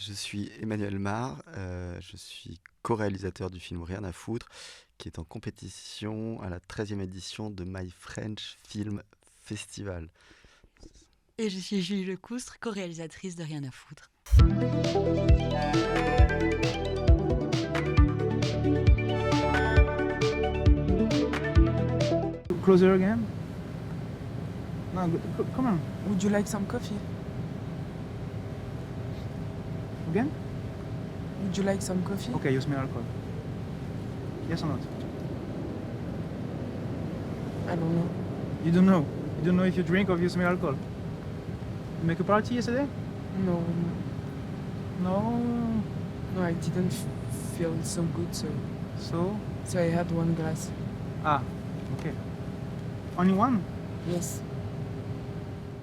Je suis Emmanuel Mar, je suis co-réalisateur du film Rien à foutre, qui est en compétition à la 13e édition de My French Film Festival. Et je suis Julie Lecoustre, co-réalisatrice de Rien à foutre. Closer again? No, come on. Would you like some coffee? Again? Would you like some coffee? Okay, you smell alcohol. Yes or not? I don't know. You don't know. You don't know if you drink or if you smell alcohol. You make a party yesterday? No, No. no, I didn't feel so good, so I had one glass. Ah, okay. Only one? Yes.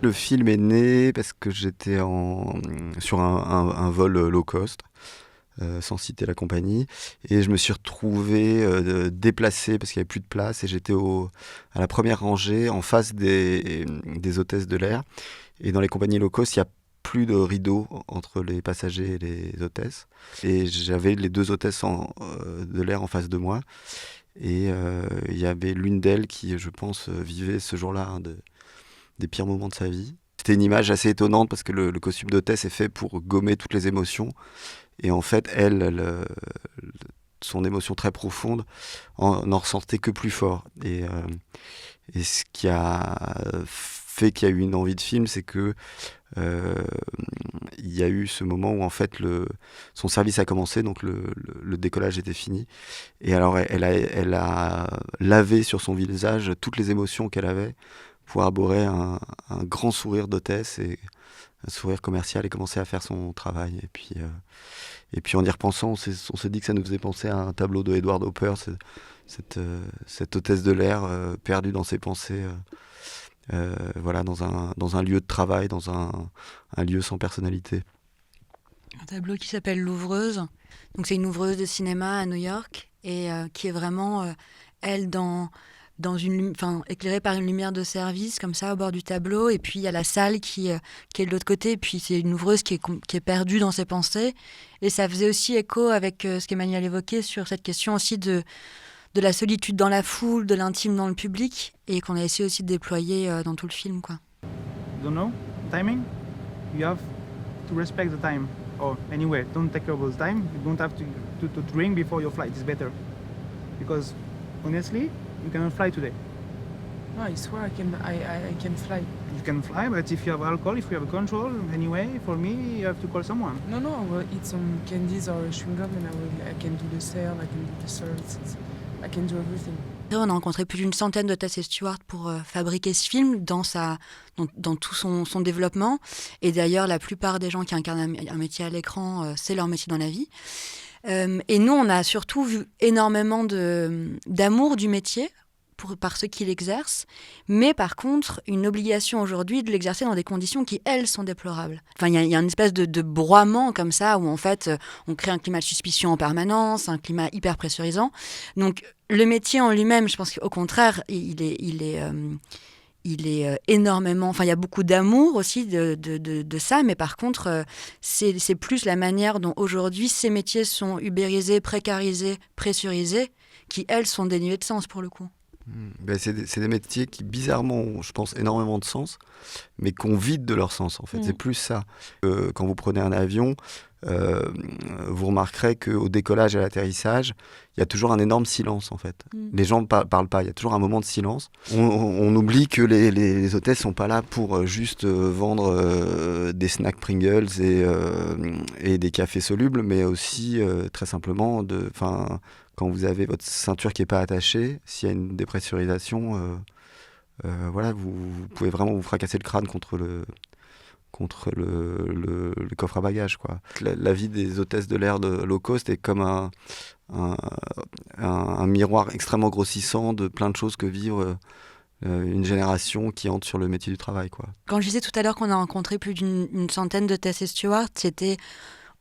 Le film est né parce que j'étais sur un vol low cost, sans citer la compagnie, et je me suis retrouvé déplacé parce qu'il n'y avait plus de place, et j'étais à la première rangée en face des hôtesses de l'air. Et dans les compagnies low cost, il n'y a plus de rideau entre les passagers et les hôtesses. Et j'avais les deux hôtesses de l'air en face de moi. Et il y avait l'une d'elles qui, je pense, vivait ce jour-là des pires moments de sa vie. C'était une image assez étonnante parce que le costume d'hôtesse est fait pour gommer toutes les émotions. Et en fait, son émotion très profonde n'en ressentait que plus fort. Et ce qui a fait qu'il y a eu une envie de film, c'est que il y a eu ce moment où en fait son service a commencé, donc le décollage était fini. Et alors elle a lavé sur son visage toutes les émotions qu'elle avait pour arborer un grand sourire d'hôtesse et un sourire commercial et commencer à faire son travail. Et puis en y repensant, on s'est dit que ça nous faisait penser à un tableau de Edward Hopper, cette hôtesse de l'air perdue dans ses pensées. Voilà, dans un lieu de travail, dans un lieu sans personnalité. Un tableau qui s'appelle L'Ouvreuse. Donc c'est une ouvreuse de cinéma à New York et qui est vraiment, elle, éclairée par une lumière de service, comme ça, au bord du tableau. Et puis il y a la salle qui est de l'autre côté. Et puis c'est une ouvreuse qui est perdue dans ses pensées. Et ça faisait aussi écho avec ce qu'Emmanuel évoquait sur cette question aussi de la solitude dans la foule, de l'intime dans le public, et qu'on a essayé aussi de déployer dans tout le film, quoi. Don't know? Timing? You have to respect the time. Or anyway, don't take over the time. You don't have to drink before your flight. It's better. Because honestly, you cannot fly today. No, I swear I can fly. You can fly, but if you have alcohol, if you have a control, anyway, for me, you have to call someone. No, I will eat some candies or chewing gum and I can do the sail, I can do the surf, I can do everything. On a rencontré plus d'une centaine d'hôtesses et stewards pour fabriquer ce film dans tout son développement. Et d'ailleurs, la plupart des gens qui incarnent un métier à l'écran, c'est leur métier dans la vie. Et nous, on a surtout vu énormément d'amour du métier par ceux qui l'exercent, mais par contre, une obligation aujourd'hui de l'exercer dans des conditions qui, elles, sont déplorables. Enfin, il y a une espèce de broiement comme ça, où en fait, on crée un climat de suspicion en permanence, un climat hyper pressurisant. Donc, le métier en lui-même, je pense qu'au contraire, il est énormément... Enfin, il y a beaucoup d'amour aussi de ça, mais par contre, c'est plus la manière dont aujourd'hui ces métiers sont ubérisés, précarisés, pressurisés, qui, elles, sont dénués de sens pour le coup. C'est des métiers qui, bizarrement, ont, je pense, énormément de sens, mais qu'on vide de leur sens, en fait. C'est plus ça. Quand vous prenez un avion, vous remarquerez qu'au décollage et à l'atterrissage, il y a toujours un énorme silence, en fait. Les gens ne parlent pas, il y a toujours un moment de silence. On oublie que les hôtesses ne sont pas là pour juste vendre des snacks Pringles et des cafés solubles, mais aussi, très simplement, quand vous avez votre ceinture qui n'est pas attachée, s'il y a une dépressurisation, voilà, vous pouvez vraiment vous fracasser le crâne contre le coffre à bagages, quoi. La vie des hôtesses de l'air de low cost est comme un miroir extrêmement grossissant de plein de choses que vivent une génération qui entre sur le métier du travail, quoi. Quand je disais tout à l'heure qu'on a rencontré plus d'une centaine d'hôtesses et stewards, c'était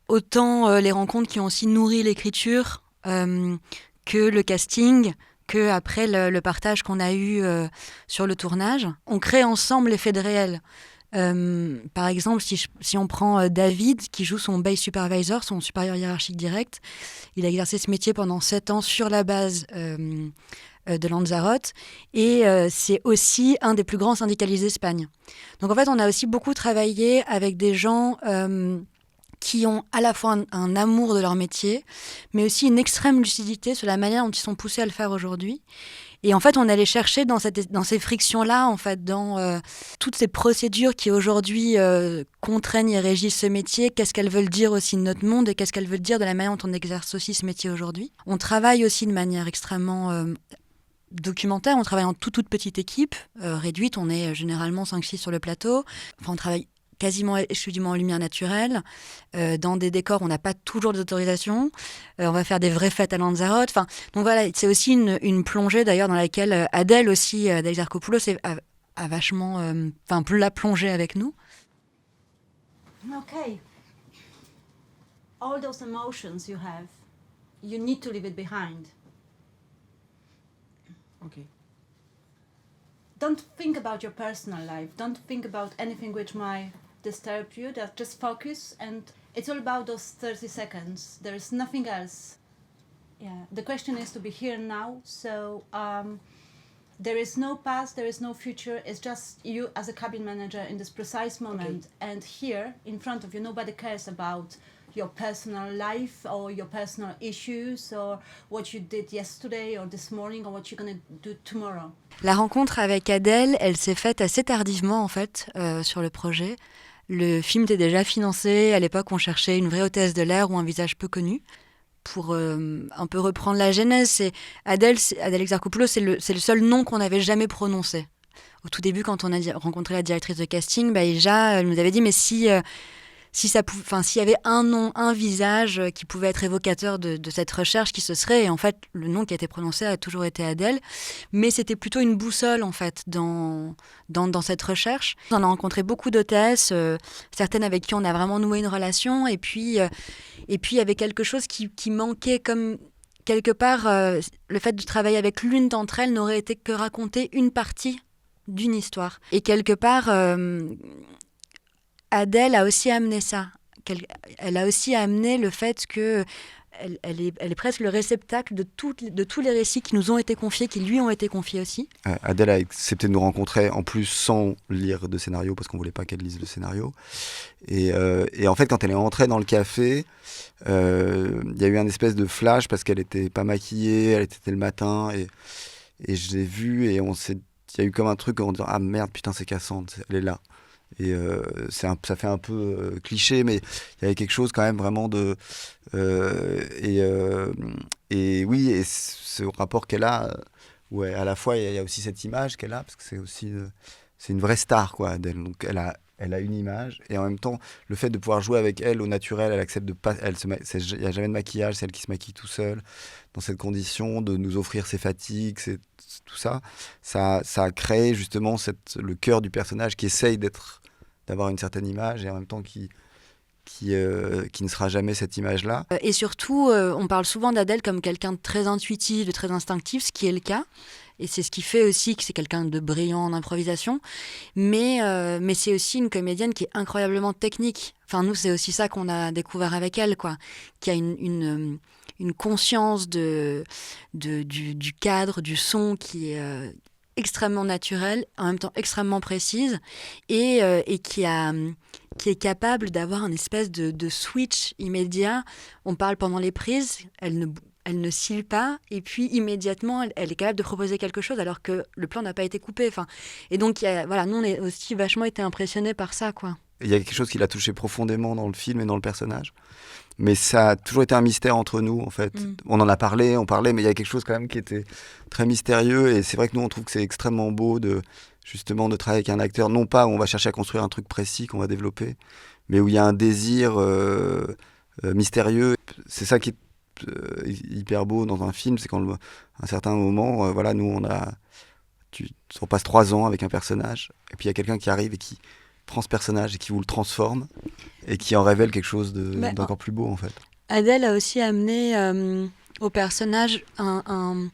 autant les rencontres qui ont aussi nourri l'écriture que le casting, que après le partage qu'on a eu sur le tournage. On crée ensemble l'effet de réel. Par exemple, si on prend David, qui joue son base supervisor, son supérieur hiérarchique direct, il a exercé ce métier pendant 7 ans sur la base de Lanzarote, et c'est aussi un des plus grands syndicalistes d'Espagne. Donc en fait, on a aussi beaucoup travaillé avec des gens qui ont à la fois un amour de leur métier, mais aussi une extrême lucidité sur la manière dont ils sont poussés à le faire aujourd'hui. Et en fait, on allait chercher dans ces frictions-là, en fait, dans toutes ces procédures qui aujourd'hui contraignent et régissent ce métier, qu'est-ce qu'elles veulent dire aussi de notre monde et qu'est-ce qu'elles veulent dire de la manière dont on exerce aussi ce métier aujourd'hui. On travaille aussi de manière extrêmement documentaire, on travaille en toute petite équipe, réduite, on est généralement 5-6 sur le plateau. Enfin, on travaille quasiment exclusivement en lumière naturelle. Dans des décors, on n'a pas toujours des autorisations. On va faire des vraies fêtes à Lanzarote. Enfin, donc voilà, c'est aussi une plongée d'ailleurs dans laquelle Adèle aussi, Adèle Exarchopoulos, a vachement l'a plongée avec nous. Okay. All those emotions you have, you need to leave it behind. Okay. Don't think about your personal life. Don't think about anything which might disturb you. Just focus, and it's all about those 30 seconds. There is nothing else. Yeah. The question is to be here now. So there is no past, there is no future. It's just you as a cabin manager in this precise moment. Okay. And here, in front of you, nobody cares about your personal life or your personal issues or what you did yesterday or this morning or what you're going to do tomorrow. La rencontre avec Adèle, elle s'est faite assez tardivement en fait sur le projet. Le film était déjà financé. À l'époque, on cherchait une vraie hôtesse de l'air ou un visage peu connu. Pour un peu reprendre la genèse, Adèle Exarchopoulos, c'est le seul nom qu'on n'avait jamais prononcé. Au tout début, quand on a rencontré la directrice de casting, Ija, elle nous avait dit mais s'il y avait un nom, un visage qui pouvait être évocateur de cette recherche, qui ce serait. Et en fait, le nom qui a été prononcé a toujours été Adèle. Mais c'était plutôt une boussole, en fait, dans cette recherche. On a rencontré beaucoup d'hôtesses, certaines avec qui on a vraiment noué une relation. Et puis il y avait quelque chose qui manquait, comme quelque part, le fait de travailler avec l'une d'entre elles n'aurait été que raconter une partie d'une histoire. Et quelque part... Adèle a aussi amené ça. Elle a aussi amené le fait que elle est presque le réceptacle de tous les récits qui nous ont été confiés, qui lui ont été confiés aussi. Adèle a accepté de nous rencontrer, en plus sans lire de scénario, parce qu'on voulait pas qu'elle lise le scénario. Et en fait, quand elle est entrée dans le café, il y a eu un espèce de flash, parce qu'elle était pas maquillée, elle était le matin, et je l'ai vue, et il y a eu comme un truc en disant « Ah merde, putain, c'est Cassandre, elle est là ». Et ça fait un peu cliché, mais il y avait quelque chose quand même vraiment de... et oui, et ce rapport qu'elle a, où à la fois il y a aussi cette image qu'elle a, parce que c'est une vraie star, quoi, Adèle. Donc elle a une image, et en même temps, le fait de pouvoir jouer avec elle au naturel, elle accepte de pas... Il n'y a jamais de maquillage, c'est elle qui se maquille tout seul, dans cette condition, de nous offrir ses fatigues, tout ça, ça a créé justement le cœur du personnage qui essaye d'avoir une certaine image, et en même temps qui ne sera jamais cette image-là. Et surtout, on parle souvent d'Adèle comme quelqu'un de très intuitif, de très instinctif, ce qui est le cas. Et c'est ce qui fait aussi que c'est quelqu'un de brillant en improvisation. Mais c'est aussi une comédienne qui est incroyablement technique. Enfin, nous, c'est aussi ça qu'on a découvert avec elle, quoi. Qui a une conscience du cadre, du son qui est extrêmement naturelle, en même temps extrêmement précise, et qui est capable d'avoir une espèce de switch immédiat. On parle pendant les prises, elle ne cille pas, et puis immédiatement, elle est capable de proposer quelque chose alors que le plan n'a pas été coupé. Enfin, et donc, nous, on a aussi vachement été impressionnés par ça, quoi. Il y a quelque chose qui l'a touché profondément dans le film et dans le personnage. Mais ça a toujours été un mystère entre nous, en fait. On en a parlé, mais il y a quelque chose quand même qui était très mystérieux. Et c'est vrai que nous, on trouve que c'est extrêmement beau justement de travailler avec un acteur, non pas où on va chercher à construire un truc précis qu'on va développer, mais où il y a un désir mystérieux. C'est ça qui est hyper beau dans un film, c'est qu'à un certain moment, nous, on passe 3 ans avec un personnage, et puis il y a quelqu'un qui arrive et qui prend ce personnage et qui vous le transforme et qui en révèle quelque chose d'encore plus beau, en fait. Adèle a aussi amené au personnage un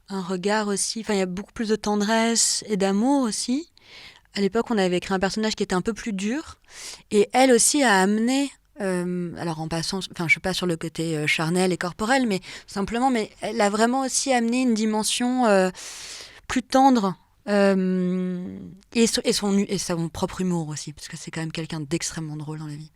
regard aussi, il y a beaucoup plus de tendresse et d'amour aussi, À l'époque, on avait écrit un personnage qui était un peu plus dur, et elle aussi a amené, alors en passant, enfin je suis pas sur le côté charnel et corporel, mais simplement, mais elle a vraiment aussi amené une dimension plus tendre, et son propre humour aussi, parce que c'est quand même quelqu'un d'extrêmement drôle dans la vie.